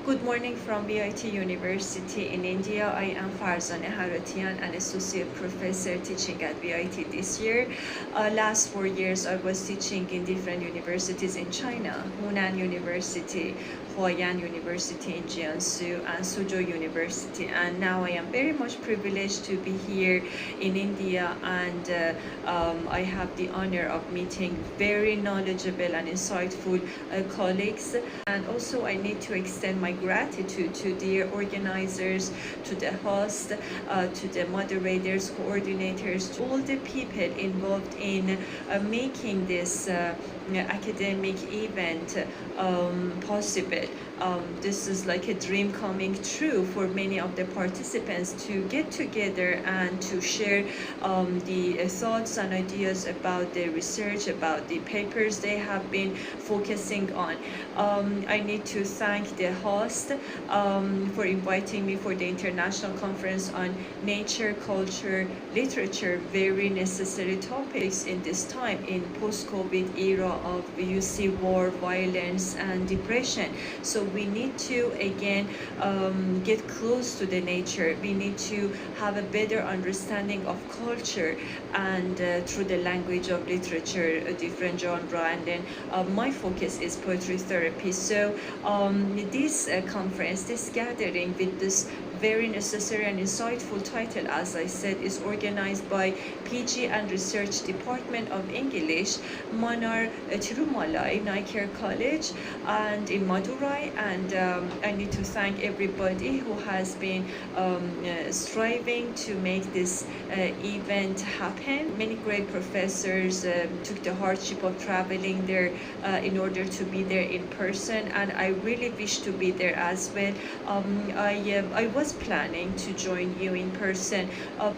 Good morning from VIT University in India. I am Farzaneh Haratian, an associate professor teaching at VIT this year. Last 4 years, I was teaching in different universities in China: Hunan University, Huayan University in Jiangsu, and Suzhou University. And now I am very much privileged to be here in India, and I have the honor of meeting very knowledgeable and insightful colleagues. And also I need to extend my gratitude to the organizers, to the host, to the moderators, coordinators, to all the people involved in making this academic event possible. This is like a dream coming true for many of the participants to get together and to share the thoughts and ideas about the research, about the papers they have been focusing on. I need to thank the host for inviting me for the International Conference on Nature, Culture, Literature, very necessary topics in this time, in post-COVID era of you see war, violence, and depression. So we need to again get close to the nature. We need to have a better understanding of culture, and through the language of literature, a different genre. And then my focus is poetry therapy. So this conference, this gathering with this very necessary and insightful title, as I said, is organized by PG and Research Department of English, Manar Tirumalai Naikar College, and in Madurai. And I need to thank everybody who has been striving to make this event happen. Many great professors took the hardship of traveling there in order to be there in person, and I really wish to be there as well. I was planning to join you in person,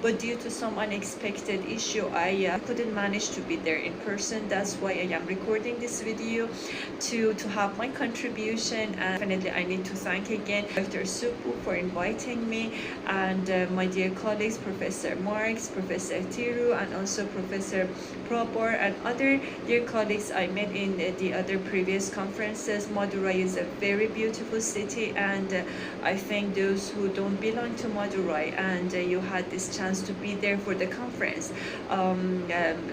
but due to some unexpected issue, I couldn't manage to be there in person. That's why I am recording this video to have my contribution. And definitely I need to thank again Dr. Supu for inviting me, and my dear colleagues, Professor Marks, Professor Tiru, and also Professor Prabor, and other dear colleagues I met in the other previous conferences. Madurai is a very beautiful city, and I thank those who don't belong to Madurai and you had this chance to be there for the conference.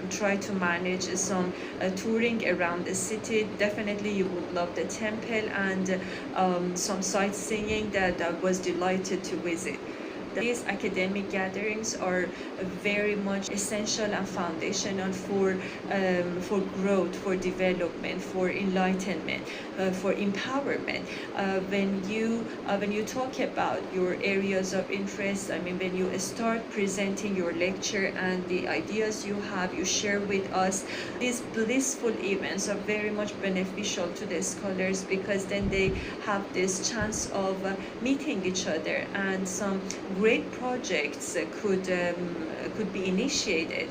Try to manage some touring around the city. Definitely you would love the temple and some sightseeing that I was delighted to visit. These academic gatherings are very much essential and foundational for growth, for development, for enlightenment, for empowerment. When you talk about your areas of interest, I mean, when you start presenting your lecture and the ideas you have, you share with us, these blissful events are very much beneficial to the scholars, because then they have this chance of meeting each other, and some great projects could be initiated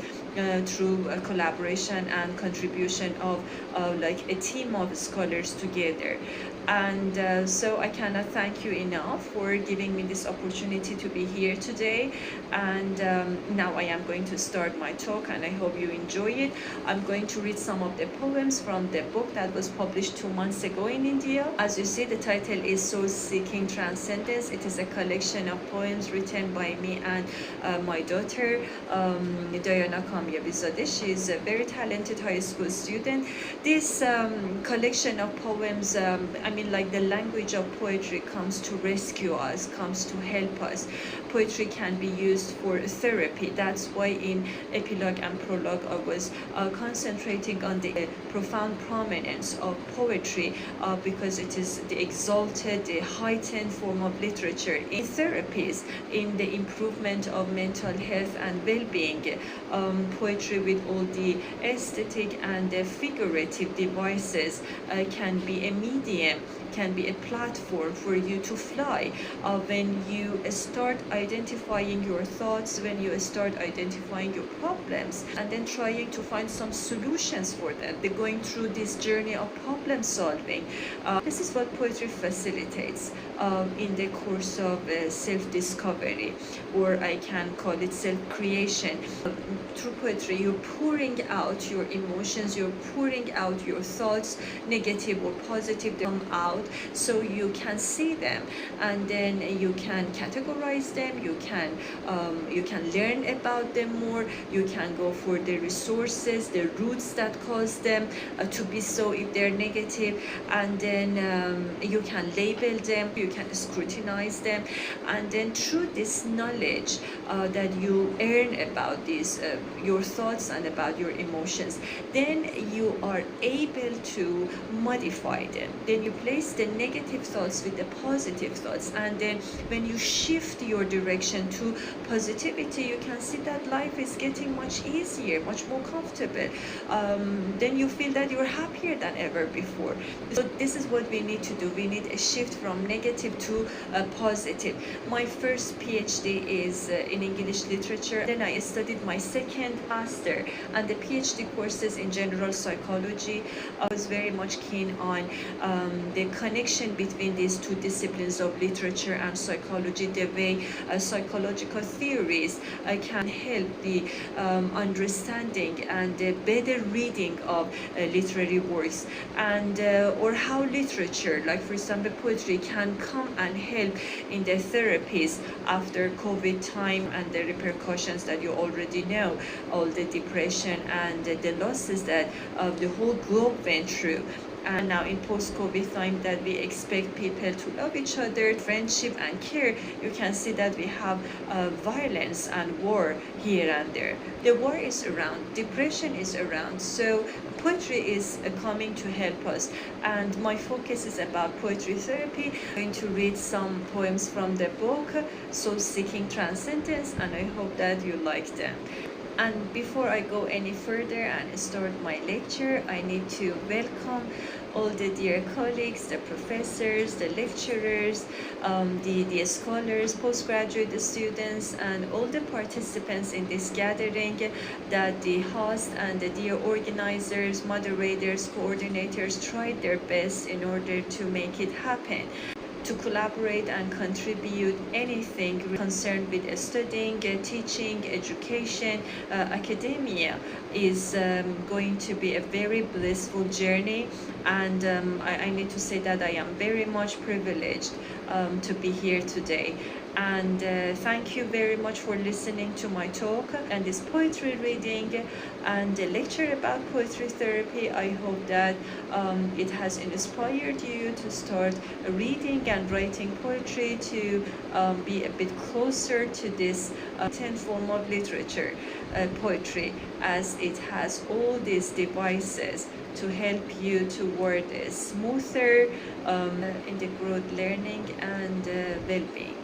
through a collaboration and contribution of like a team of scholars together. And so I cannot thank you enough for giving me this opportunity to be here today. And now I am going to start my talk, and I hope you enjoy it. I'm going to read some of the poems from the book that was published 2 months ago in India. As you see, the title is Soul Seeking Transcendence. It is a collection of poems written by me and my daughter, Diana Kamyabizadeh. She is a very talented high school student. This collection of poems, I mean, like the language of poetry comes to rescue us, comes to help us. Poetry can be used for therapy. That's why in epilogue and prologue I was concentrating on the profound prominence of poetry, because it is the exalted, the heightened form of literature in therapies, in the improvement of mental health and well-being. Poetry with all the aesthetic and the figurative devices can be a medium, can be a platform for you to fly. When you start identifying your thoughts, when you start identifying your problems, and then trying to find some solutions for them, they're going through this journey of problem solving. This is what poetry facilitates in the course of self-discovery, or I can call it self-creation. Through poetry, you're pouring out your emotions, you're pouring out your thoughts, negative or positive, out so you can see them, and then you can categorize them, you can learn about them more, you can go for the resources, the roots that cause them to be so if they're negative, and then you can label them, you can scrutinize them, and then through this knowledge that you earn about these your thoughts and about your emotions, then you are able to modify them. Then you place the negative thoughts with the positive thoughts, and then when you shift your direction to positivity, you can see that life is getting much easier, much more comfortable. Then you feel that you're happier than ever before. So this is what we need to do. We need a shift from negative to positive. My first PhD is in English literature. Then I studied my second master and the PhD courses in general psychology. I was very much keen on the connection between these two disciplines of literature and psychology, the way psychological theories can help the understanding and the better reading of literary works, and or how literature, like for example poetry, can come and help in the therapies after COVID time and the repercussions that you already know, all the depression and the losses that the whole globe went through. And now in post-COVID time that we expect people to love each other, friendship and care, you can see that we have violence and war here and there. The war is around, depression is around, so poetry is coming to help us. And my focus is about poetry therapy. I'm going to read some poems from the book, Soul Seeking Transcendence, and I hope that you like them. And before I go any further and start my lecture, I need to welcome all the dear colleagues, the professors, the lecturers, the scholars, postgraduate students, and all the participants in this gathering that the host and the dear organizers, moderators, coordinators tried their best in order to make it happen. To collaborate and contribute anything concerned with studying, teaching, education, academia is going to be a very blissful journey, and I need to say that I am very much privileged to be here today. And thank you very much for listening to my talk and this poetry reading and the lecture about poetry therapy. I hope that it has inspired you to start reading and writing poetry, to be a bit closer to this 10th form of literature, poetry, as it has all these devices to help you toward a smoother in the growth, learning, and well-being.